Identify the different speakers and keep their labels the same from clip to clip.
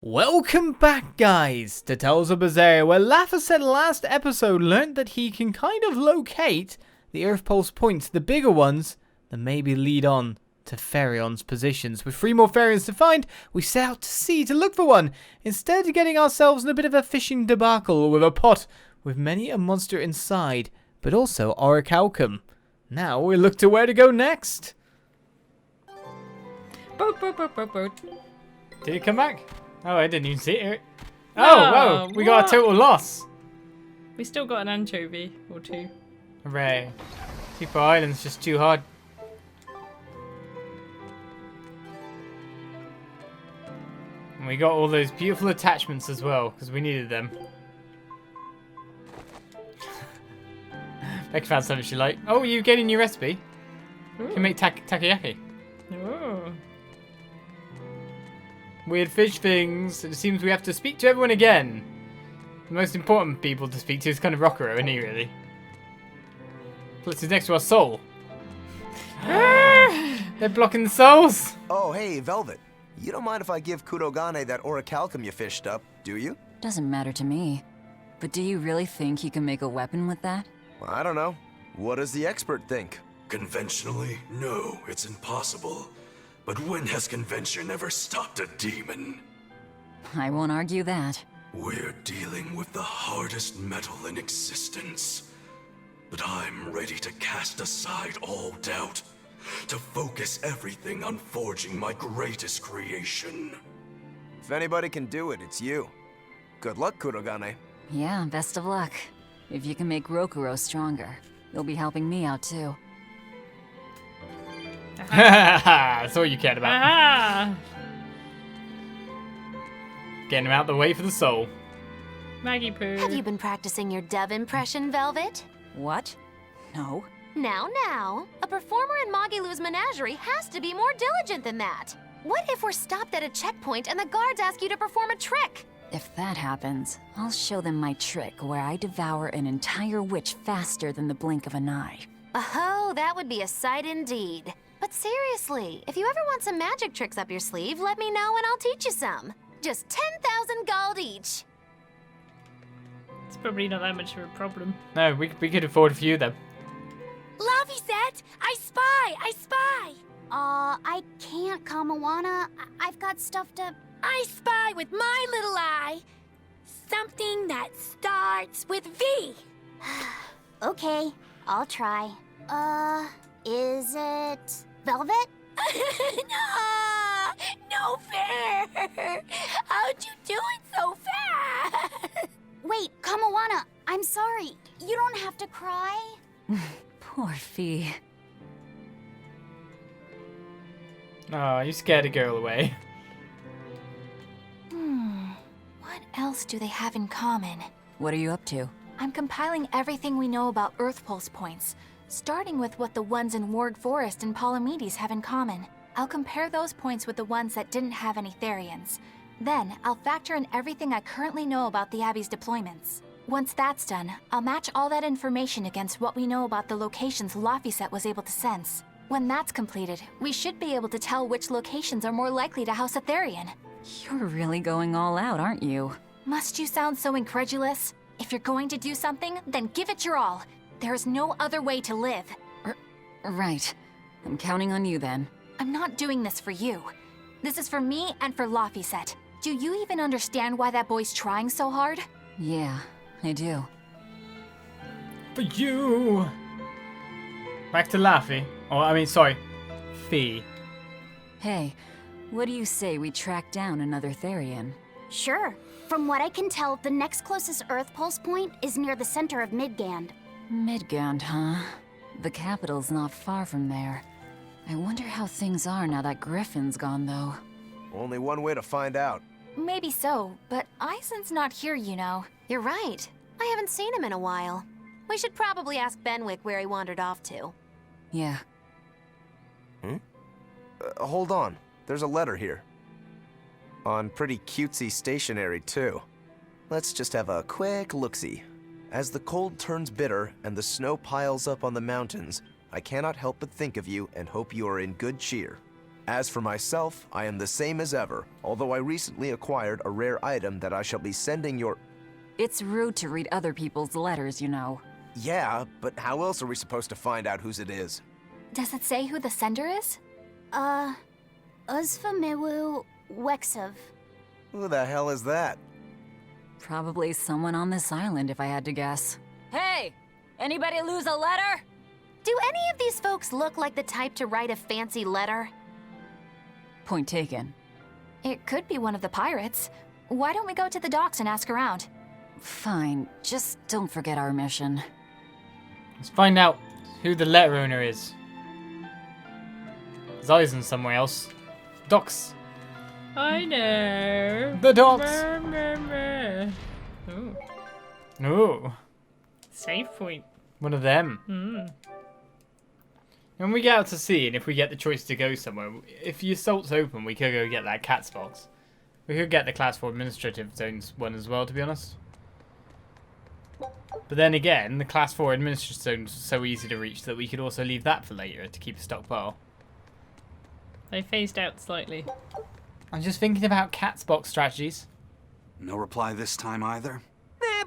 Speaker 1: Welcome back, guys, to Tales of Berseria, where Lafa said last episode learned that he can kind of locate the Earth Pulse points, the bigger ones, that maybe lead on to Pherion's positions. With 3 more Pherions to find, we set out to sea to look for one, instead of getting ourselves in a bit of a fishing debacle with a pot with many a monster inside, but also Orichalcum. Now we look to where to go next.
Speaker 2: Boat, boat, boat, boat, boat.
Speaker 1: Did it come back? Oh, I didn't even see it.
Speaker 2: No,
Speaker 1: Oh, whoa, we got a total loss.
Speaker 2: We still got an anchovy or 2.
Speaker 1: Hooray. Keep our islands just too hard. And we got all those beautiful attachments as well, because we needed them. Becca found something she liked. Oh, you getting a new recipe? You can make takoyaki.
Speaker 2: Oh.
Speaker 1: Weird fish things. It seems we have to speak to everyone again. The most important people to speak to is kind of Rockero, isn't he, really? Plus, he's next to our soul. They're blocking the souls.
Speaker 3: Oh, hey, Velvet. You don't mind if I give Kurogane that Orichalcum you fished up, do you?
Speaker 4: Doesn't matter to me. But do you really think you can make a weapon with that?
Speaker 3: I don't know. What does the expert think?
Speaker 5: Conventionally, no, it's impossible. But when has convention ever stopped a demon?
Speaker 4: I won't argue that.
Speaker 5: We're dealing with the hardest metal in existence. But I'm ready to cast aside all doubt, to focus everything on forging my greatest creation.
Speaker 3: If anybody can do it, it's you. Good luck, Kurogane.
Speaker 4: Yeah, best of luck. If you can make Rokurou stronger, you'll be helping me out too.
Speaker 1: That's all you cared about.
Speaker 2: Ah!
Speaker 1: Getting him out the way for the soul.
Speaker 2: Maggie poo.
Speaker 6: Have you been practicing your dove impression, Velvet?
Speaker 4: What? No.
Speaker 6: Now. A performer in Magilou's menagerie has to be more diligent than that. What if we're stopped at a checkpoint and the guards ask you to perform a trick?
Speaker 4: If that happens, I'll show them my trick where I devour an entire witch faster than the blink of an eye.
Speaker 6: Oh, that would be a sight indeed. But seriously, if you ever want some magic tricks up your sleeve, let me know and I'll teach you some. Just 10,000 gold each.
Speaker 2: It's probably not that much of a problem.
Speaker 1: No, we could afford a few of them.
Speaker 7: Laviset! I spy! I can't, Kamawana. I've got stuff to... I spy with my little eye. Something that starts with V.
Speaker 6: Okay, I'll try. Is it Velvet?
Speaker 7: No fair. How'd you do it so fast? Wait, Kamawana, I'm sorry. You don't have to cry.
Speaker 4: Poor Fee.
Speaker 1: Oh, you scared a girl away.
Speaker 6: What else do they have in common?
Speaker 4: What are you up to?
Speaker 6: I'm compiling everything we know about Earth Pulse points, starting with what the ones in Ward Forest and Palamedes have in common. I'll compare those points with the ones that didn't have any Therians. Then, I'll factor in everything I currently know about the Abbey's deployments. Once that's done, I'll match all that information against what we know about the locations Lafiset was able to sense. When that's completed, we should be able to tell which locations are more likely to house a Therian.
Speaker 4: You're really going all out, aren't you?
Speaker 6: Must you sound so incredulous? If you're going to do something, then give it your all. There's no other way to live.
Speaker 4: Right. I'm counting on you then.
Speaker 6: I'm not doing this for you. This is for me and for Lafiset. Do you even understand why that boy's trying so hard?
Speaker 4: Yeah, I do.
Speaker 1: For you! Back to Laffy. Fee.
Speaker 4: Hey, what do you say we track down another Therian?
Speaker 7: Sure. From what I can tell, the next closest Earth Pulse point is near the center of Midgand.
Speaker 4: Midgand, huh? The capital's not far from there. I wonder how things are now that Griffin's gone, though.
Speaker 3: Only one way to find out.
Speaker 6: Maybe so, but Eizen's not here, you know. You're right. I haven't seen him in a while. We should probably ask Benwick where he wandered off to.
Speaker 4: Yeah.
Speaker 3: Hold on. There's a letter here. On pretty cutesy stationery, too. Let's just have a quick look-see. As the cold turns bitter and the snow piles up on the mountains, I cannot help but think of you and hope you are in good cheer. As for myself, I am the same as ever, although I recently acquired a rare item that I shall be sending your...
Speaker 4: It's rude to read other people's letters, you know.
Speaker 3: Yeah, but how else are we supposed to find out whose it is?
Speaker 6: Does it say who the sender is?
Speaker 7: Uzfamiwu Wexov.
Speaker 3: Who the hell is that?
Speaker 4: Probably someone on this island, if I had to guess. Hey! Anybody lose a letter?
Speaker 6: Do any of these folks look like the type to write a fancy letter?
Speaker 4: Point taken.
Speaker 6: It could be one of the pirates. Why don't we go to the docks and ask around?
Speaker 4: Fine, just don't forget our mission.
Speaker 1: Let's find out who the letter owner is. There's Eizen somewhere else. Docks.
Speaker 2: I know.
Speaker 1: The docks.
Speaker 2: Ooh,
Speaker 1: Ooh.
Speaker 2: save point.
Speaker 1: One of them. When we get out to sea, and if we get the choice to go somewhere, if the assault's open, we could go get that cat's box. We could get the class 4 administrative zones one as well, to be honest. But then again, the class 4 administrative zones are so easy to reach that we could also leave that for later to keep a stockpile.
Speaker 2: They phased out slightly.
Speaker 1: I'm just thinking about cat's box strategies.
Speaker 8: No reply this time either?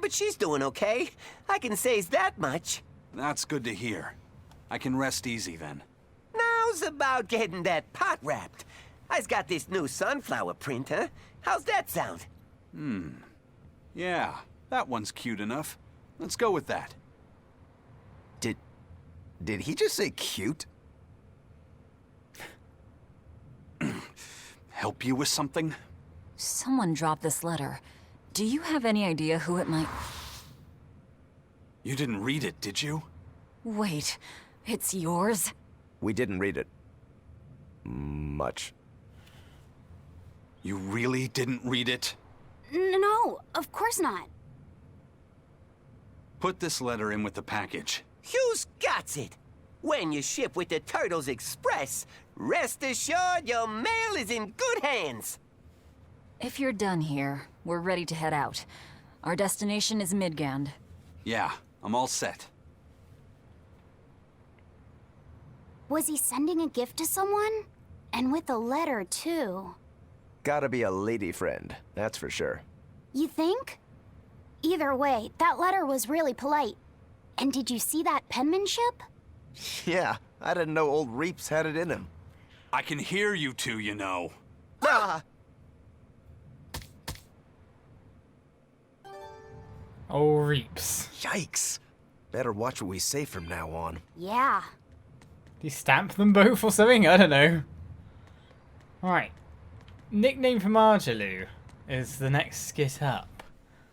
Speaker 9: But she's doing okay. I can say's that much.
Speaker 8: That's good to hear. I can rest easy then.
Speaker 9: Now's about getting that pot wrapped. I's got this new sunflower printer. How's that sound?
Speaker 8: Yeah, that one's cute enough. Let's go with that.
Speaker 3: Did he just say cute?
Speaker 8: Help you with something?
Speaker 4: Someone dropped this letter. Do you have any idea who it might...
Speaker 8: You didn't read it, did you?
Speaker 4: Wait, it's yours?
Speaker 3: We didn't read it. Much.
Speaker 8: You really didn't read it?
Speaker 7: No, of course not.
Speaker 8: Put this letter in with the package.
Speaker 9: Who's got it? When you ship with the Turtles Express, rest assured your mail is in good hands.
Speaker 4: If you're done here, we're ready to head out. Our destination is Midgand.
Speaker 8: Yeah, I'm all set.
Speaker 7: Was he sending a gift to someone? And with a letter, too.
Speaker 3: Gotta be a lady friend, that's for sure.
Speaker 7: You think? Either way, that letter was really polite. And did you see that penmanship?
Speaker 3: Yeah, I didn't know old Reeps had it in him.
Speaker 8: I can hear you two, you know.
Speaker 9: Ah,
Speaker 1: Oh, Reeps.
Speaker 3: Yikes. Better watch what we say from now on.
Speaker 7: Yeah.
Speaker 1: Do you stamp them both or something? I don't know. Alright. Nickname from Arjaloo is the next skit up.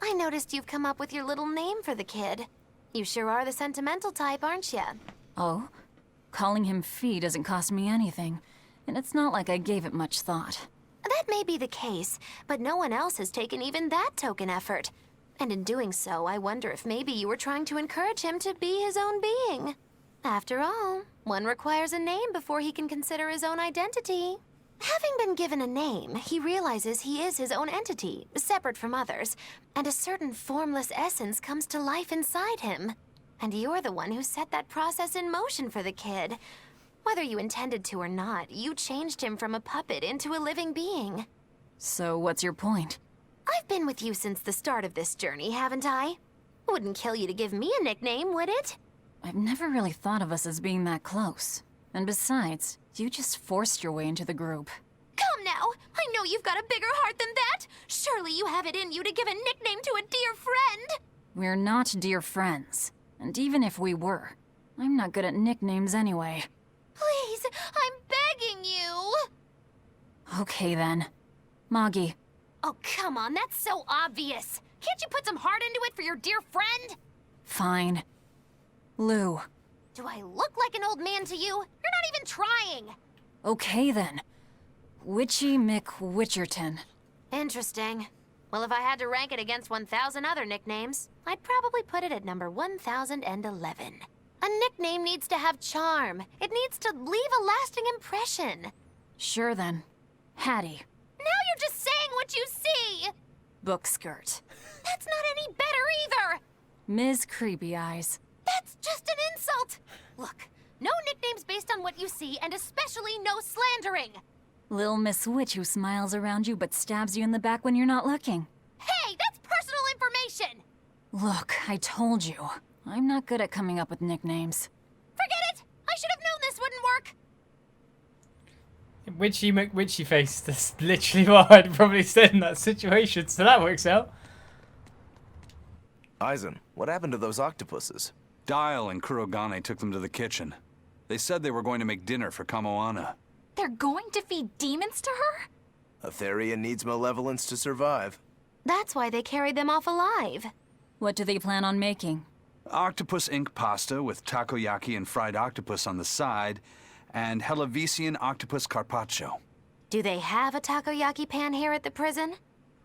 Speaker 6: I noticed you've come up with your little name for the kid. You sure are the sentimental type, aren't you?
Speaker 4: Oh? Calling him Fee doesn't cost me anything. And it's not like I gave it much thought.
Speaker 6: That may be the case, but no one else has taken even that token effort. And in doing so, I wonder if maybe you were trying to encourage him to be his own being. After all, one requires a name before he can consider his own identity. Having been given a name, he realizes he is his own entity, separate from others, and a certain formless essence comes to life inside him. And you're the one who set that process in motion for the kid. Whether you intended to or not, you changed him from a puppet into a living being.
Speaker 4: So what's your point?
Speaker 6: I've been with you since the start of this journey, haven't I? Wouldn't kill you to give me a nickname, would it?
Speaker 4: I've never really thought of us as being that close. And besides, you just forced your way into the group.
Speaker 6: Come now! I know you've got a bigger heart than that! Surely you have it in you to give a nickname to a dear friend!
Speaker 4: We're not dear friends. And even if we were, I'm not good at nicknames anyway.
Speaker 6: Please, I'm begging you!
Speaker 4: Okay then. Moggy.
Speaker 6: Oh, come on, that's so obvious! Can't you put some heart into it for your dear friend?
Speaker 4: Fine. Lou.
Speaker 6: Do I look like an old man to you? You're not even trying!
Speaker 4: Okay then. Witchy McWitcherton.
Speaker 6: Interesting. Well, if I had to rank it against 1,000 other nicknames, I'd probably put it at number 1,011. A nickname needs to have charm. It needs to leave a lasting impression.
Speaker 4: Sure then. Hattie.
Speaker 6: Now you're just saying what you see!
Speaker 4: Bookskirt.
Speaker 6: That's not any better either!
Speaker 4: Ms. Creepy Eyes.
Speaker 6: That's just an insult! Look, no nicknames based on what you see, and especially no slandering!
Speaker 4: Lil Miss Witch who smiles around you but stabs you in the back when you're not looking.
Speaker 7: Hey, that's personal information!
Speaker 4: Look, I told you. I'm not good at coming up with nicknames.
Speaker 7: Forget it! I should have known this wouldn't work!
Speaker 1: Witchy McWitchy face. That's literally what I'd probably said in that situation, so that works out.
Speaker 3: Eizen, what happened to those octopuses?
Speaker 8: Dial and Kurogane took them to the kitchen. They said they were going to make dinner for Kamoana.
Speaker 6: They're going to feed demons to her?
Speaker 3: A Therian needs malevolence to survive.
Speaker 6: That's why they carried them off alive.
Speaker 4: What do they plan on making?
Speaker 8: Octopus ink pasta with takoyaki and fried octopus on the side, and Hellavesian octopus carpaccio.
Speaker 6: Do they have a takoyaki pan here at the prison?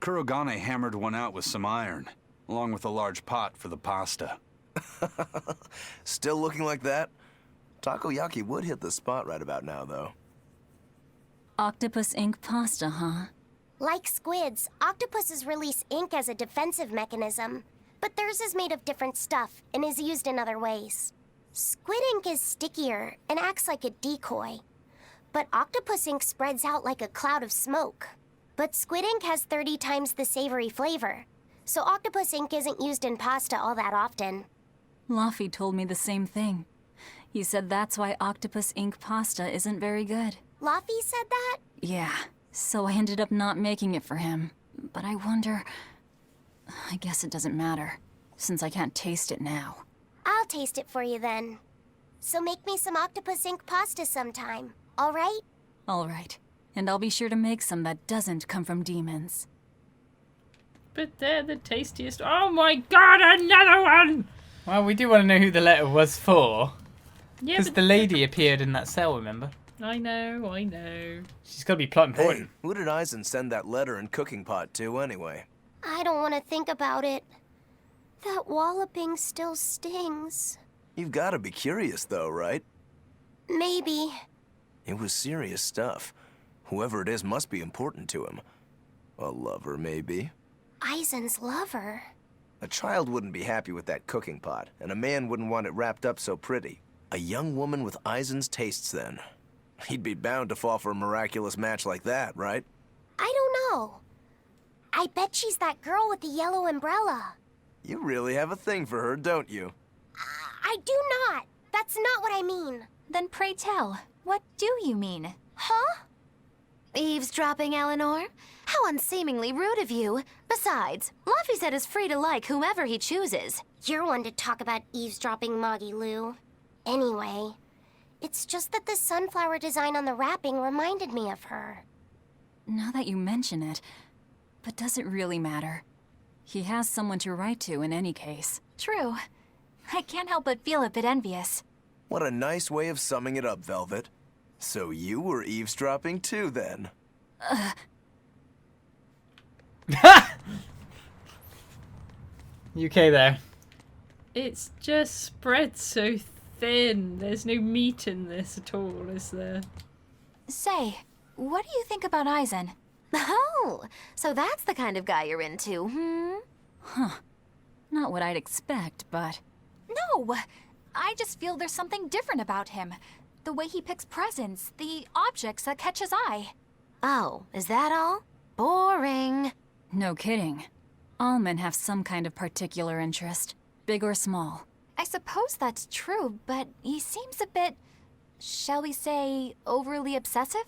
Speaker 8: Kurogane hammered one out with some iron, along with a large pot for the pasta.
Speaker 3: Still looking like that? Takoyaki would hit the spot right about now, though.
Speaker 4: Octopus ink pasta, huh?
Speaker 7: Like squids, octopuses release ink as a defensive mechanism, but theirs is made of different stuff and is used in other ways. Squid ink is stickier and acts like a decoy, but octopus ink spreads out like a cloud of smoke. But squid ink has 30 times the savory flavor, so octopus ink isn't used in pasta all that often.
Speaker 4: Laffy told me the same thing. He said that's why octopus ink pasta isn't very good.
Speaker 7: Laffy said that?
Speaker 4: Yeah, so I ended up not making it for him. But I wonder... I guess it doesn't matter, since I can't taste it now.
Speaker 7: I'll taste it for you then. So make me some octopus ink pasta sometime, all right?
Speaker 4: All right. And I'll be sure to make some that doesn't come from demons.
Speaker 2: But they're the tastiest. Oh my god, another one!
Speaker 1: Well, we do want to know who the letter was for.
Speaker 2: Yeah,
Speaker 1: Because
Speaker 2: but
Speaker 1: the lady appeared in that cell, remember?
Speaker 2: I know.
Speaker 1: She's got to be plot important.
Speaker 3: Hey, who did Eizen send that letter and cooking pot to, anyway?
Speaker 7: I don't want to think about it. That walloping still stings.
Speaker 3: You've got to be curious, though, right?
Speaker 7: Maybe.
Speaker 3: It was serious stuff. Whoever it is must be important to him. A lover, maybe.
Speaker 7: Eizen's lover.
Speaker 3: A child wouldn't be happy with that cooking pot, and a man wouldn't want it wrapped up so pretty. A young woman with Eizen's tastes, then. He'd be bound to fall for a miraculous match like that, right?
Speaker 7: I don't know. I bet she's that girl with the yellow umbrella.
Speaker 3: You really have a thing for her, don't you?
Speaker 7: I do not. That's not what I mean.
Speaker 6: Then pray tell, what do you mean?
Speaker 7: Huh?
Speaker 6: Eavesdropping, Eleanor? How unseemingly rude of you. Besides, Laffy said is free to like whomever he chooses.
Speaker 7: You're one to talk about eavesdropping, Moggy Lou. Anyway, it's just that the sunflower design on the wrapping reminded me of her.
Speaker 4: Now that you mention it, but does it really matter? He has someone to write to in any case.
Speaker 6: True. I can't help but feel a bit envious.
Speaker 3: What a nice way of summing it up, Velvet. So you were eavesdropping too, then?
Speaker 1: UK there.
Speaker 2: It's just spread so thin. There's no meat in this at all, is there?
Speaker 6: Say, what do you think about Eizen? Oh, so that's the kind of guy you're into, hmm?
Speaker 4: Huh. Not what I'd expect, but...
Speaker 6: No! I just feel there's something different about him. The way he picks presents, the objects that catch his eye. Oh, is that all? Boring.
Speaker 4: No kidding. All men have some kind of particular interest, big or small.
Speaker 6: I suppose that's true, but he seems a bit, shall we say, overly obsessive?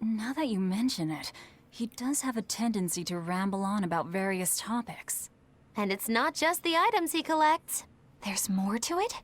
Speaker 4: Now that you mention it, he does have a tendency to ramble on about various topics.
Speaker 6: And it's not just the items he collects. There's more to it?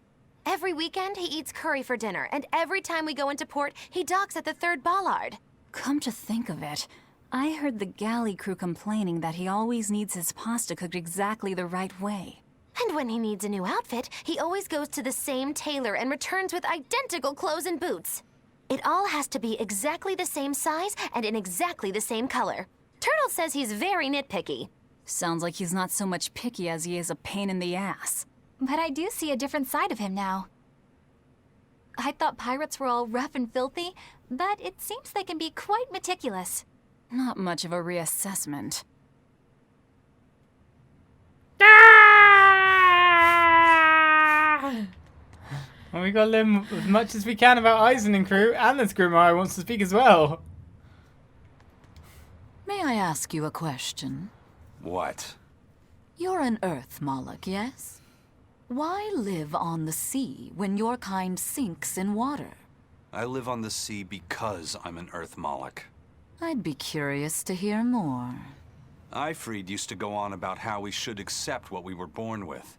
Speaker 6: Every weekend, he eats curry for dinner, and every time we go into port, he docks at the 3rd bollard.
Speaker 4: Come to think of it, I heard the galley crew complaining that he always needs his pasta cooked exactly the right way.
Speaker 6: And when he needs a new outfit, he always goes to the same tailor and returns with identical clothes and boots. It all has to be exactly the same size and in exactly the same color. Turtle says he's very nitpicky.
Speaker 4: Sounds like he's not so much picky as he is a pain in the ass.
Speaker 6: But I do see a different side of him now. I thought pirates were all rough and filthy, but it seems they can be quite meticulous.
Speaker 4: Not much of a reassessment.
Speaker 1: Well, we got to learn as much as we can about Eizen and crew, and this Grimoire wants to speak as well.
Speaker 4: ask you a question?
Speaker 8: What?
Speaker 4: You're an Earth Moloch, yes? Why live on the sea when your kind sinks in water?
Speaker 8: I live on the sea because I'm an Earth Moloch.
Speaker 4: I'd be curious to hear more.
Speaker 8: Ifrid used to go on about how we should accept what we were born with.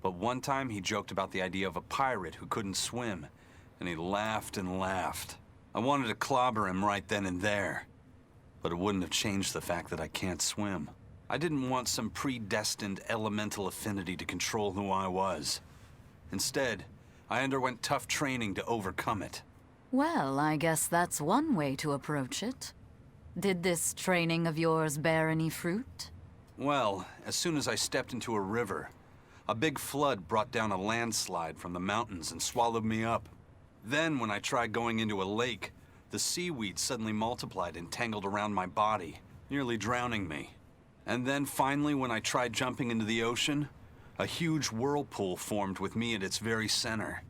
Speaker 8: But one time he joked about the idea of a pirate who couldn't swim, and he laughed and laughed. I wanted to clobber him right then and there, but it wouldn't have changed the fact that I can't swim. I didn't want some predestined elemental affinity to control who I was. Instead, I underwent tough training to overcome it.
Speaker 4: Well, I guess that's one way to approach it. Did this training of yours bear any fruit?
Speaker 8: Well, as soon as I stepped into a river, a big flood brought down a landslide from the mountains and swallowed me up. Then, when I tried going into a lake, the seaweed suddenly multiplied and tangled around my body, nearly drowning me. And then finally, when I tried jumping into the ocean, a huge whirlpool formed with me at its very center.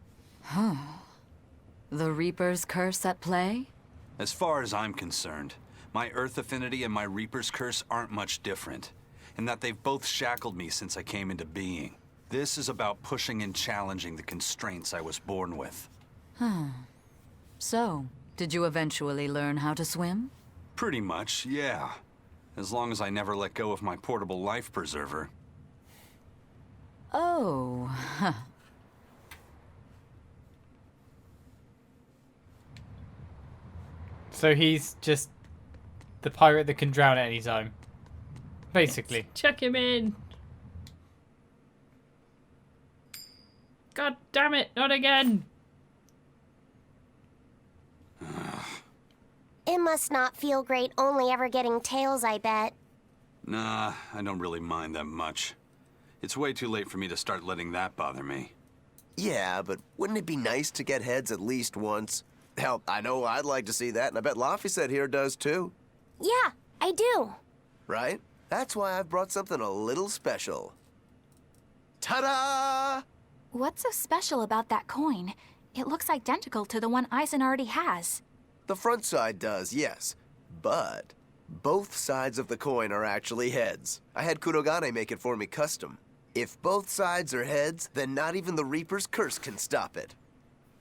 Speaker 4: Huh. The Reaper's curse at play?
Speaker 8: As far as I'm concerned, my Earth affinity and my Reaper's curse aren't much different, in that they've both shackled me since I came into being. This is about pushing and challenging the constraints I was born with.
Speaker 4: So, did you eventually learn how to swim?
Speaker 8: Pretty much, yeah. As long as I never let go of my portable life preserver.
Speaker 4: Oh, huh.
Speaker 1: So he's just the pirate that can drown at any time. Basically.
Speaker 2: Chuck him in. God damn it, not again.
Speaker 7: It must not feel great only ever getting tails, I bet.
Speaker 8: Nah, I don't really mind that much. It's way too late for me to start letting that bother me.
Speaker 3: Yeah, but wouldn't it be nice to get heads at least once? Hell, I know I'd like to see that, and I bet Laphicet here does too.
Speaker 7: Yeah, I do.
Speaker 3: Right? That's why I've brought something a little special. Ta-da!
Speaker 6: What's so special about that coin? It looks identical to the one Eizen already has.
Speaker 3: The front side does, yes. But both sides of the coin are actually heads. I had Kurogane make it for me custom. If both sides are heads, then not even the Reaper's curse can stop it.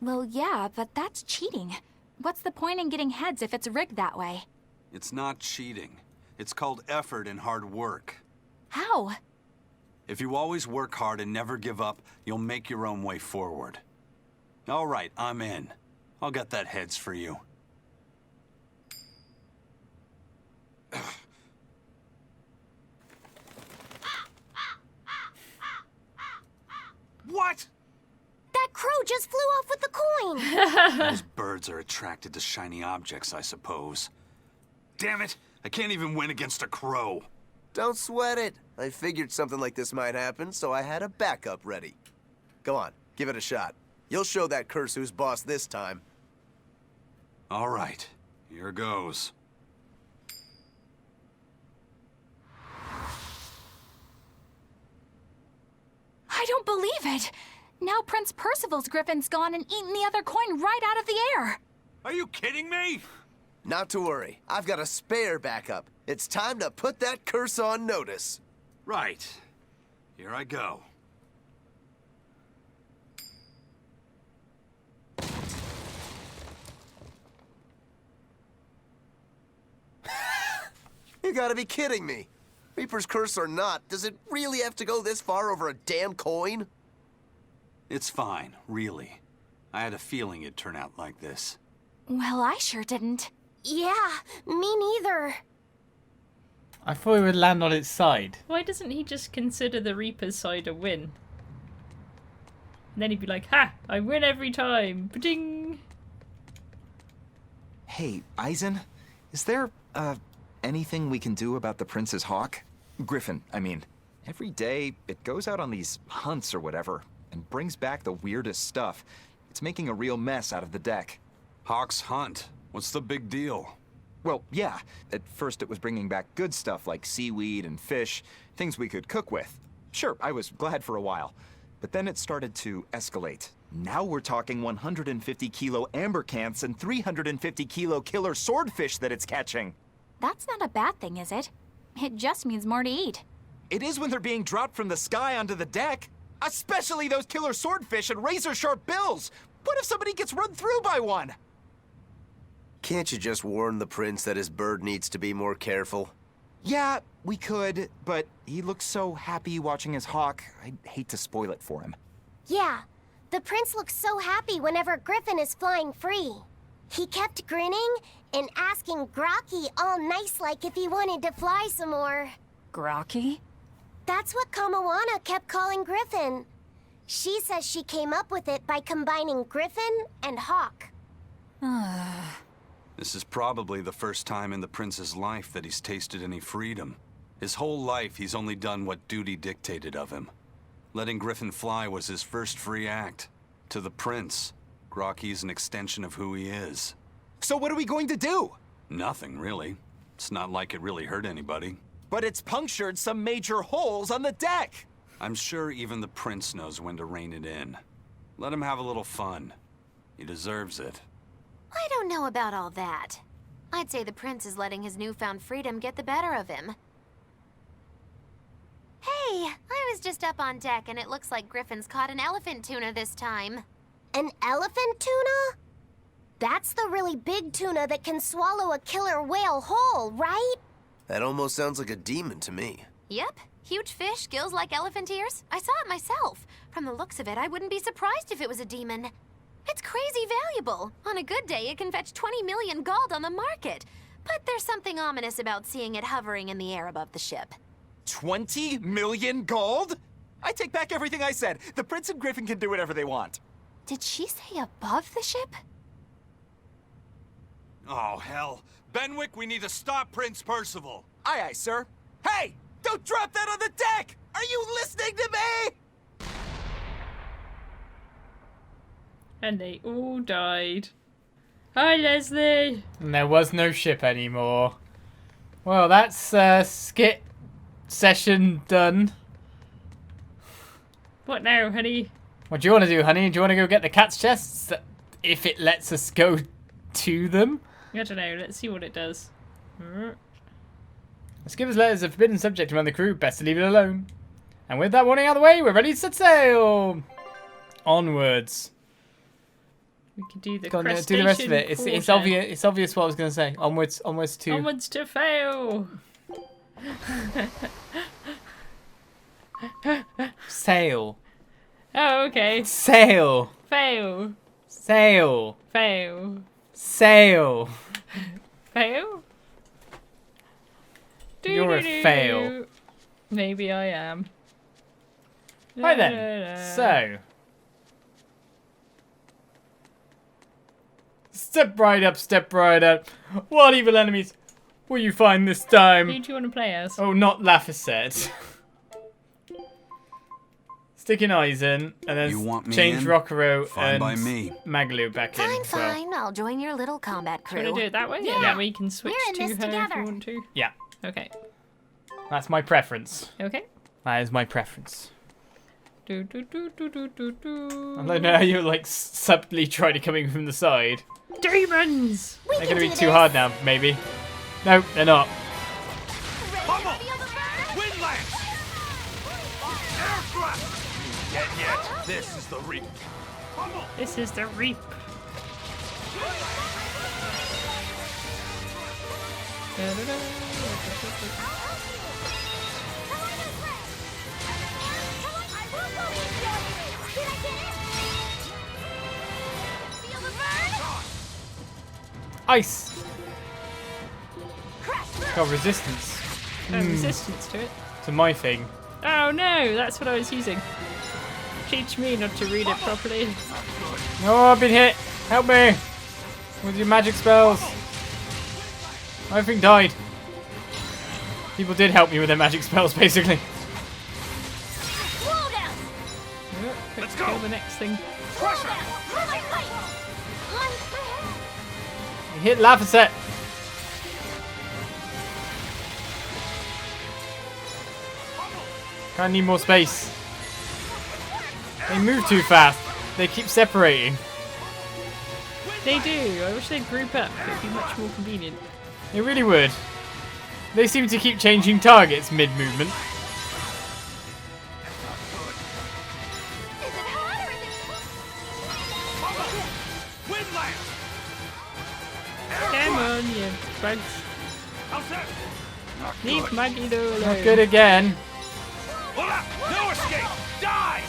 Speaker 6: Well, yeah, but that's cheating. What's the point in getting heads if it's rigged that way?
Speaker 8: It's not cheating. It's called effort and hard work.
Speaker 6: How?
Speaker 8: If you always work hard and never give up, you'll make your own way forward. All right, I'm in. I'll get that heads for you. What?
Speaker 7: That crow just flew off with the coin!
Speaker 8: Those birds are attracted to shiny objects, I suppose. Damn it! I can't even win against a crow.
Speaker 3: Don't sweat it. I figured something like this might happen, so I had a backup ready. Go on, give it a shot. You'll show that curse who's boss this time.
Speaker 8: All right, here goes.
Speaker 6: I don't believe it! Now Prince Percival's griffin's gone and eaten the other coin right out of the air!
Speaker 8: Are you kidding me?
Speaker 3: Not to worry. I've got a spare backup. It's time to put that curse on notice.
Speaker 8: Right. Here I go.
Speaker 3: You gotta be kidding me. Reaper's curse or not, does it really have to go this far over a damn coin?
Speaker 8: It's fine, really. I had a feeling it'd turn out like this.
Speaker 6: Well, I sure didn't.
Speaker 7: Yeah, me neither.
Speaker 1: I thought it would land on its side.
Speaker 2: Why doesn't he just consider the Reaper's side a win? And then he'd be like, ha! I win every time! Ba-ding!
Speaker 10: Hey, Eizen, is there, anything we can do about the Prince's hawk? Griffin, I mean. Every day, it goes out on these hunts or whatever, and brings back the weirdest stuff. It's making a real mess out of the deck.
Speaker 8: Hawk's hunt. What's the big deal?
Speaker 10: Well, yeah. At first it was bringing back good stuff like seaweed and fish, things we could cook with. Sure, I was glad for a while. But then it started to escalate. Now we're talking 150 kilo ambercants and 350 kilo killer swordfish that it's catching.
Speaker 6: That's not a bad thing, is it? It just means more to eat.
Speaker 10: It is when they're being dropped from the sky onto the deck. Especially those killer swordfish and razor-sharp bills. What if somebody gets run through by one?
Speaker 3: Can't you just warn the prince that his bird needs to be more careful?
Speaker 10: Yeah, we could, but he looks so happy watching his hawk. I'd hate to spoil it for him.
Speaker 7: Yeah, the prince looks so happy whenever Griffin is flying free. He kept grinning and asking Grocky all nice-like if he wanted to fly some more.
Speaker 4: Grocky?
Speaker 7: That's what Kamawana kept calling Griffin. She says she came up with it by combining Griffin and Hawk.
Speaker 8: This is probably the first time in the prince's life that he's tasted any freedom. His whole life, he's only done what duty dictated of him. Letting Griffin fly was his first free act. To the prince, Grocky's an extension of who he is.
Speaker 10: So what are we going to do?
Speaker 8: Nothing, really. It's not like it really hurt anybody.
Speaker 10: But it's punctured some major holes on the deck.
Speaker 8: I'm sure even the prince knows when to rein it in. Let him have a little fun. He deserves it.
Speaker 11: I don't know about all that. I'd say the prince is letting his newfound freedom get the better of him. Hey, I was just up on deck and it looks like Griffin's caught an elephant tuna this time.
Speaker 7: An elephant tuna? That's the really big tuna that can swallow a killer whale whole, right?
Speaker 3: That almost sounds like a demon to me.
Speaker 11: Yep, huge fish, gills like elephant ears. I saw it myself. From the looks of it, I wouldn't be surprised if it was a demon. It's crazy valuable. On a good day, it can fetch 20 million gold on the market. But there's something ominous about seeing it hovering in the air above the ship.
Speaker 10: 20 million gold? I take back everything I said. The prince and Griffin can do whatever they want.
Speaker 11: Did she say above the ship?
Speaker 8: Oh, hell. Benwick, we need to stop Prince Percival.
Speaker 10: Aye, aye, sir. Hey! Don't drop that on the deck! Are you listening to me?
Speaker 2: And they all died. Hi, Leslie!
Speaker 1: And there was no ship anymore. Well, that's skit session done.
Speaker 2: What now, honey?
Speaker 1: What do you want to do, honey? Do you want to go get the cat's chests? If it lets us go to them?
Speaker 2: I don't know. Let's see what it does.
Speaker 1: Skipper's letters a forbidden subject among the crew. Best to leave it alone. And with that warning out of the way, we're ready to set sail. Onwards.
Speaker 2: We can do the
Speaker 1: Go on,
Speaker 2: Crustacean
Speaker 1: do the rest of it.
Speaker 2: Quarter.
Speaker 1: It's obvious what I was going to say. Onwards to...
Speaker 2: Onwards to fail.
Speaker 1: Sail.
Speaker 2: Oh, okay.
Speaker 1: Sail.
Speaker 2: Fail.
Speaker 1: Sail.
Speaker 2: Fail.
Speaker 1: Sail.
Speaker 2: Fail?
Speaker 1: You're a fail.
Speaker 2: Maybe I am.
Speaker 1: Right then. So. Step right up, step right up. What evil enemies will you find this time?
Speaker 2: Who do you want to play as?
Speaker 1: Oh, not Laphicet. Stick in Eizen, and then
Speaker 8: You want me
Speaker 1: change
Speaker 8: in?
Speaker 1: Rockero
Speaker 8: Fine
Speaker 1: and
Speaker 8: by me.
Speaker 1: Magalu back in.
Speaker 11: Fine,
Speaker 1: as well.
Speaker 11: fine. I'll join your little combat
Speaker 2: Do you want
Speaker 11: crew.
Speaker 2: to do it that way?
Speaker 7: Yeah.
Speaker 2: And then we can switch
Speaker 7: We're in
Speaker 2: to
Speaker 7: this
Speaker 2: her if
Speaker 7: together.
Speaker 2: you want to.
Speaker 1: Yeah,
Speaker 2: Okay.
Speaker 1: that's my preference.
Speaker 2: Okay.
Speaker 1: That is my preference.
Speaker 2: Do, do, do, do, do, do, do.
Speaker 1: I don't know how you're like subtly trying to come in from the side.
Speaker 2: Demons!
Speaker 7: We
Speaker 1: They're
Speaker 7: can
Speaker 1: gonna be
Speaker 7: do
Speaker 1: too
Speaker 7: this.
Speaker 1: hard now, maybe. No, they're not.
Speaker 5: Pummel! Windlass! Aircraft! Yet, this is the reap. Pummel!
Speaker 2: This is the reap. Da, da, da.
Speaker 1: Ice! Got resistance
Speaker 2: Resistance to it.
Speaker 1: to my thing.
Speaker 2: Oh no, that's what I was using. Teach me not to read it properly.
Speaker 1: Oh, I've been hit! Help me! With your magic spells. Everything died. People did help me with their magic spells, basically.
Speaker 2: Let's go. The next thing.
Speaker 1: You hit Laphicet. Kinda need more space. They move too fast. They keep separating.
Speaker 2: They do. I wish they'd group up. It'd be much more convenient.
Speaker 1: It really would. They seem to keep changing targets mid-movement.
Speaker 2: Come on, you bugs. Leave Maggie alone.
Speaker 1: Not good again.
Speaker 5: No escape! Die!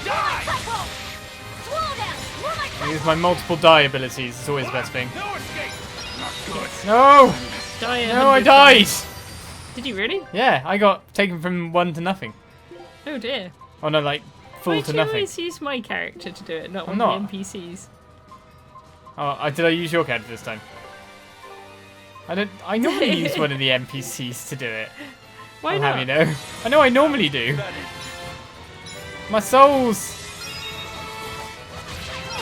Speaker 5: Die!
Speaker 1: I use my multiple die abilities. It's always the best thing.
Speaker 5: No escape!
Speaker 1: No!
Speaker 2: Die
Speaker 1: No, I died!
Speaker 2: Did you really?
Speaker 1: Yeah, I got taken from 1 to nothing.
Speaker 2: Oh dear.
Speaker 1: Oh no, like full
Speaker 2: Why
Speaker 1: to
Speaker 2: do you
Speaker 1: nothing.
Speaker 2: always use my character to do it, not
Speaker 1: I'm
Speaker 2: one
Speaker 1: not.
Speaker 2: of the NPCs?
Speaker 1: Oh, did I use your character this time? I normally use one of the NPCs to do it.
Speaker 2: Why
Speaker 1: I'll
Speaker 2: not?
Speaker 1: have you know. I know I normally do. My souls!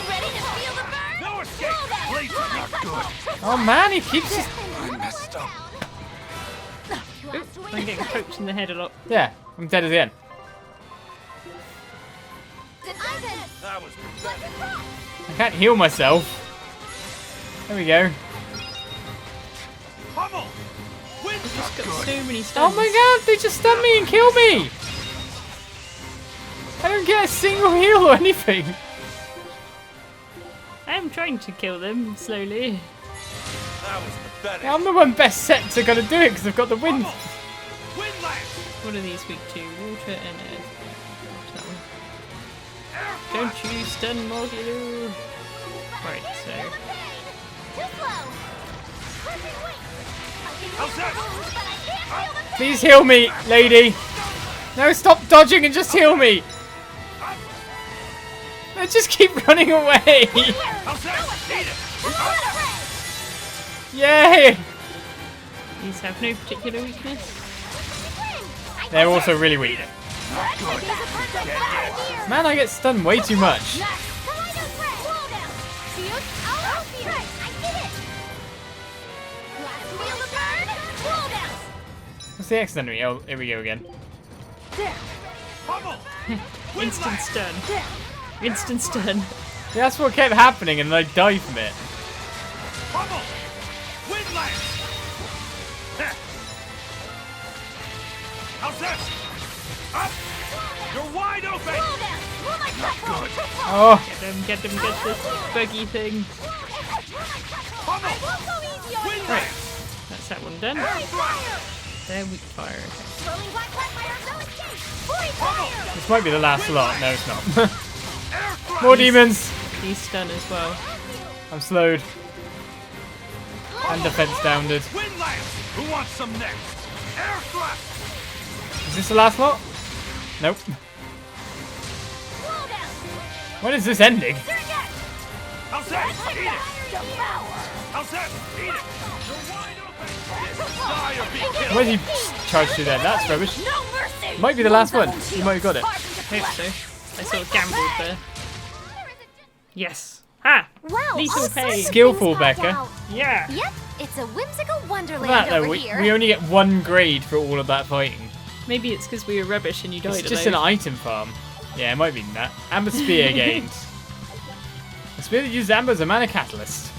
Speaker 7: Ready to feel the burn?
Speaker 5: No escape! Please, not good!
Speaker 1: Oh man, he keeps just...
Speaker 5: I messed up.
Speaker 2: Oops, I'm getting poked in the head a lot.
Speaker 1: Yeah, I'm dead at the end.
Speaker 5: That was pathetic.
Speaker 1: I can't heal myself. There we go.
Speaker 5: Pummel! Wind's
Speaker 2: Just
Speaker 5: not
Speaker 2: got
Speaker 5: good!
Speaker 2: so many stuns.
Speaker 1: Oh my god, they just stun me and kill me! I don't get a single heal or anything.
Speaker 2: I am trying to kill them slowly.
Speaker 5: That was pathetic.
Speaker 1: I'm the one best set to gonna do it because I've got the wind.
Speaker 5: Windland!
Speaker 2: What are these weak to? Water and air. That one.
Speaker 5: Air
Speaker 2: Don't
Speaker 5: thrust!
Speaker 2: you stun Morgilu. Right, so.
Speaker 5: How's that?
Speaker 1: Please heal me, lady. No, stop dodging and just heal me. They just keep running away.
Speaker 5: How's that? Eat it!
Speaker 1: Yay!
Speaker 2: These have no particular weakness.
Speaker 1: They're also really weak.
Speaker 5: Good.
Speaker 1: Man, I get stunned way too much. What's the next enemy? Oh, here we go again.
Speaker 5: Pummel!
Speaker 2: Instant stun. Instant stun.
Speaker 1: Yeah, that's what kept happening and I died from it.
Speaker 5: Pummel! Windland! Heh. How's that? Up! You're wide open! Not good.
Speaker 1: Oh,
Speaker 2: Get them, get this buggy thing.
Speaker 5: Pummel! Windland!
Speaker 2: That's that one done.
Speaker 5: Air thrust!
Speaker 2: They're weak fire.
Speaker 5: Pummel!
Speaker 1: this might be the last lot. No, it's not.
Speaker 5: Air thrust!
Speaker 1: More demons.
Speaker 2: He's stun as well.
Speaker 1: I'm slowed. And defense downed.
Speaker 5: Windland! Who wants some next? Air thrust!
Speaker 1: Is this the last lot? Nope. When is this ending?
Speaker 5: How's that? Eat it! How's that? Eat it! You're wide open! Die or be killed!
Speaker 1: Where'd he charge through there? That's rubbish. Might be the last one. You might have got it.
Speaker 2: Hope so. I sort of gambled there. Yes. Ha!
Speaker 7: Wow,
Speaker 2: Lethal pay.
Speaker 1: Skillful, Becca.
Speaker 2: Yeah.
Speaker 11: Yep, it's a whimsical wonderland
Speaker 1: That though,
Speaker 11: over
Speaker 1: we
Speaker 11: here.
Speaker 1: only get 1 grade for all of that fighting.
Speaker 2: Maybe it's because we were rubbish and you died
Speaker 1: It's just an
Speaker 2: alone.
Speaker 1: item farm. Yeah, it might be that. Amber Spear gained. A spear that uses amber as a mana catalyst.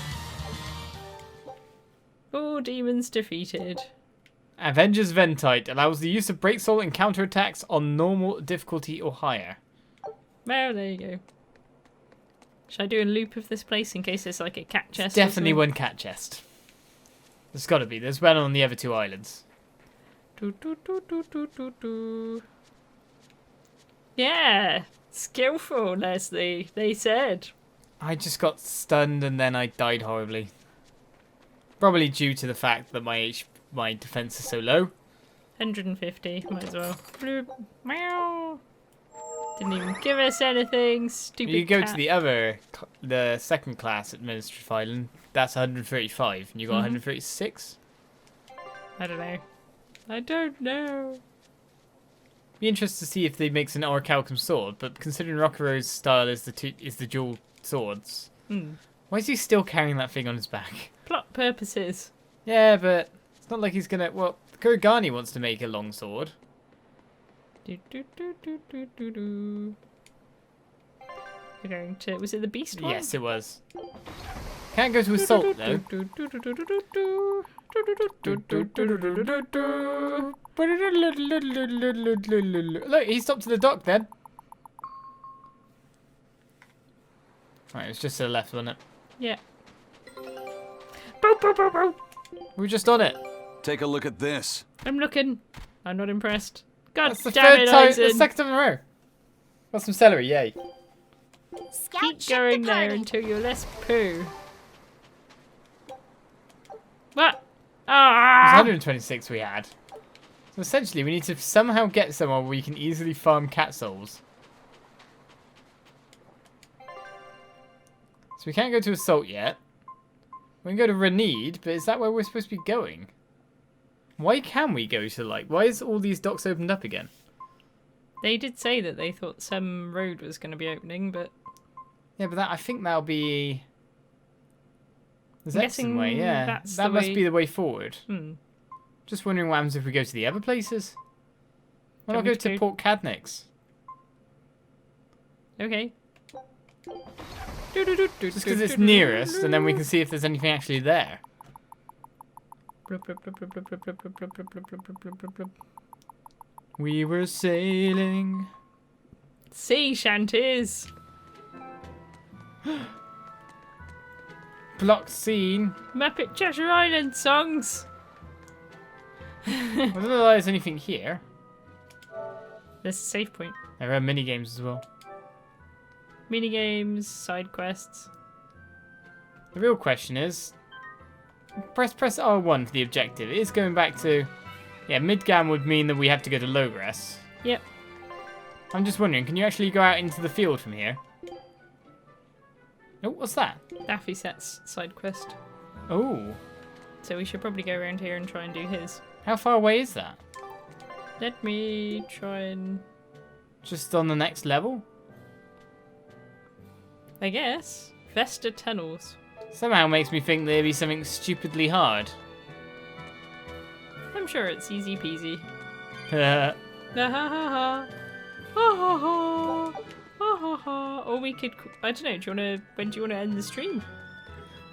Speaker 2: 4 demons defeated.
Speaker 1: Avenger's Ventite allows the use of Break Soul and counterattacks on normal difficulty or higher.
Speaker 2: Well, there you go. Should I do a loop of this place in case there's like a cat chest? or
Speaker 1: Definitely
Speaker 2: something?
Speaker 1: one cat chest. There's got to be. There's one on the other 2 islands.
Speaker 2: Do, do, do, do, do, do, do. Yeah, skillful, Leslie. They said.
Speaker 1: I just got stunned and then I died horribly. Probably due to the fact that my defense is so low.
Speaker 2: 150, might as well. Bloop. Meow. Didn't even give us anything. Stupid.
Speaker 1: You go
Speaker 2: cat.
Speaker 1: to the second class administrative island. That's 135, and you got 136.
Speaker 2: I don't know. I don't know.
Speaker 1: Be interested to see if they makes an Orichalcum sword, but considering Rockero's style is the dual swords, why is he still carrying that thing on his back?
Speaker 2: Plot purposes.
Speaker 1: Yeah, but it's not like he's gonna. Well, Kurogane wants to make a long sword.
Speaker 2: Do, do, do, do, do, do, do. We're going to. Was it the beast one?
Speaker 1: Yes, it was. Can't go to assault though. Look, he stopped to the dock then. Right, it's just to the left, wasn't it?
Speaker 2: Yeah.
Speaker 1: We were just on it.
Speaker 8: Take a look at this.
Speaker 2: I'm looking. I'm not impressed. God
Speaker 1: That's the
Speaker 2: damn
Speaker 1: third
Speaker 2: it,
Speaker 1: time,
Speaker 2: Eizen.
Speaker 1: the second time in a row. Got some celery, yay.
Speaker 7: Scout
Speaker 2: Keep
Speaker 7: ship
Speaker 2: going there
Speaker 7: departed.
Speaker 2: until you're less poo. What?
Speaker 1: It was
Speaker 2: Ah!
Speaker 1: 126 we had. So essentially, we need to somehow get somewhere where we can easily farm cat souls. So we can't go to assault yet. We can go to Renede, but is that where we're supposed to be going? Why can we go to, like, why is all these docks opened up again?
Speaker 2: They did say that they thought some road was going to be opening, but
Speaker 1: Yeah, but that I think that'll be...
Speaker 2: I'm
Speaker 1: Zexon
Speaker 2: guessing
Speaker 1: way, yeah.
Speaker 2: that's
Speaker 1: That
Speaker 2: the
Speaker 1: must
Speaker 2: way-
Speaker 1: be the way forward.
Speaker 2: Just
Speaker 1: Just wondering what happens if we go to the other places. Why not
Speaker 2: Can we
Speaker 1: go to
Speaker 2: do-
Speaker 1: Port Cadnix?
Speaker 2: okay.
Speaker 1: Just because it's nearest, and then we can see if there's anything actually there. We were sailing.
Speaker 2: Sea shanties.
Speaker 1: Block scene.
Speaker 2: Muppet Treasure Island songs.
Speaker 1: I don't know if there's anything here.
Speaker 2: There's a save point.
Speaker 1: There are mini games as well.
Speaker 2: Minigames, side quests.
Speaker 1: The real question is, press R1 for the objective. It is going back to, yeah, Midgam would mean that we have to go to Logress.
Speaker 2: Yep.
Speaker 1: I'm just wondering, can you actually go out into the field from here? Oh, what's that?
Speaker 2: Daffy Set's side quest.
Speaker 1: Oh,
Speaker 2: So we should probably go around here and try and do his.
Speaker 1: how far away is that?
Speaker 2: Let me try and...
Speaker 1: Just on the next level?
Speaker 2: I guess. Vesta Tunnels.
Speaker 1: Somehow makes me think there'd be something stupidly hard.
Speaker 2: I'm sure it's easy peasy.
Speaker 1: Well,
Speaker 2: Ha ha ha ha. Ha ha ha. Ha ha ha. Or we could... I don't know, do you want to... When do you want to end the stream?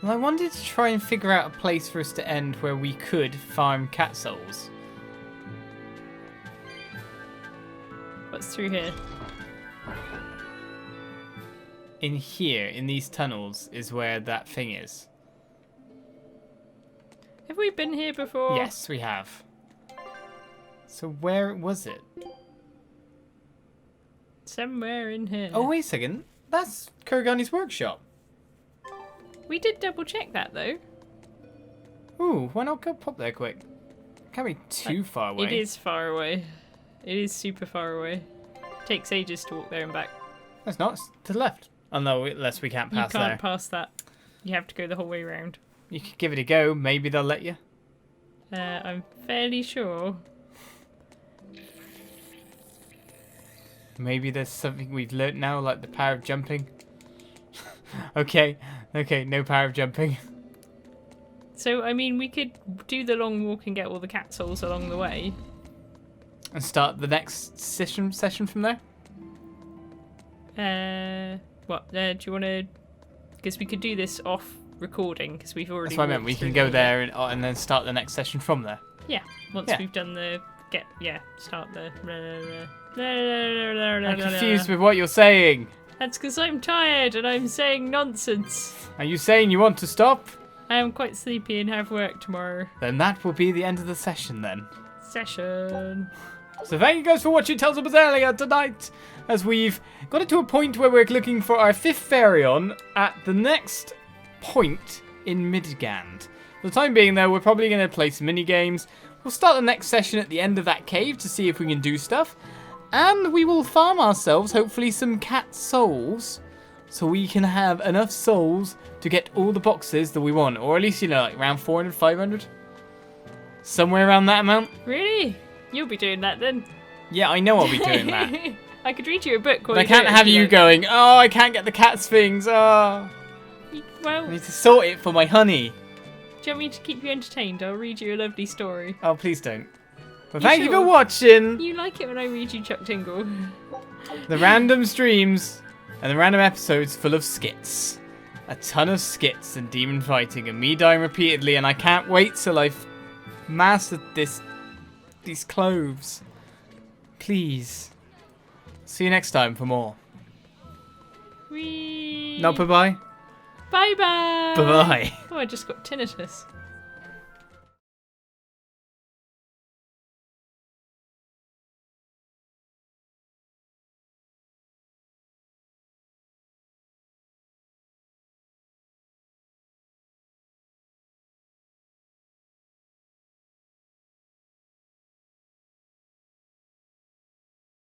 Speaker 1: I wanted to try and figure out a place for us to end where we could farm cat souls.
Speaker 2: What's through here?
Speaker 1: In here, in these tunnels, is where that thing is.
Speaker 2: Have we been here before?
Speaker 1: Yes, we have. So where was it?
Speaker 2: Somewhere in here.
Speaker 1: Oh, wait a second. That's Kurogane's workshop.
Speaker 2: We did double check that though.
Speaker 1: Ooh, why not go pop there quick? Can't be too far away.
Speaker 2: It is far away. It is super far away. Takes ages to walk there and back.
Speaker 1: That's not. It's to the left. Oh no, unless we can't pass
Speaker 2: you can't
Speaker 1: there.
Speaker 2: pass that. You have to go the whole way around.
Speaker 1: You could give it a go. Maybe they'll let you.
Speaker 2: I'm fairly sure.
Speaker 1: Maybe there's something we've learnt now, like the power of jumping. Okay, no power of jumping.
Speaker 2: So, I mean, we could do the long walk and get all the cat souls along the way.
Speaker 1: And start the next session from there?
Speaker 2: What? Do you want to... Because we could do this off recording, because we've already
Speaker 1: That's what I meant.
Speaker 2: walked
Speaker 1: We
Speaker 2: through
Speaker 1: can go
Speaker 2: the-
Speaker 1: there and then start the next session from there.
Speaker 2: Yeah, once
Speaker 1: Yeah.
Speaker 2: we've done the... start the...
Speaker 1: I'm confused with what you're saying.
Speaker 2: That's because I'm tired and I'm saying nonsense.
Speaker 1: Are you saying you want to stop?
Speaker 2: I am quite sleepy and have work tomorrow.
Speaker 1: Then that will be the end of the session then.
Speaker 2: Session.
Speaker 1: So thank you guys for watching Tales of Berseria tonight, as we've got it to a point where we're looking for our 5th Faireon at the next point in Midgand. For the time being though, we're probably going to play some mini-games. We'll start the next session at the end of that cave to see if we can do stuff. And we will farm ourselves, hopefully, some cat souls, so we can have enough souls to get all the boxes that we want. Or at least, you know, like around 400, 500? Somewhere around that amount?
Speaker 2: Really? You'll be doing that then?
Speaker 1: Yeah, I know I'll be doing that.
Speaker 2: I could read you a book while
Speaker 1: But I
Speaker 2: you do
Speaker 1: can't
Speaker 2: it
Speaker 1: have
Speaker 2: if
Speaker 1: you
Speaker 2: like.
Speaker 1: going, oh, I can't get the cat's things, oh.
Speaker 2: Well,
Speaker 1: I need to sort it for my honey.
Speaker 2: do you want me to keep you entertained? I'll read you a lovely story.
Speaker 1: Oh, please don't. But
Speaker 2: You
Speaker 1: thank you for
Speaker 2: sure?
Speaker 1: watching
Speaker 2: You like it when I read you Chuck Tingle.
Speaker 1: the random streams and the random episodes full of skits. a ton of skits and demon fighting and me dying repeatedly, and I can't wait till I've mastered these cloves. Please. See you next time for more.
Speaker 2: Whee!
Speaker 1: No, bye-bye.
Speaker 2: Bye-bye.
Speaker 1: Bye-bye.
Speaker 2: Oh, I just got tinnitus.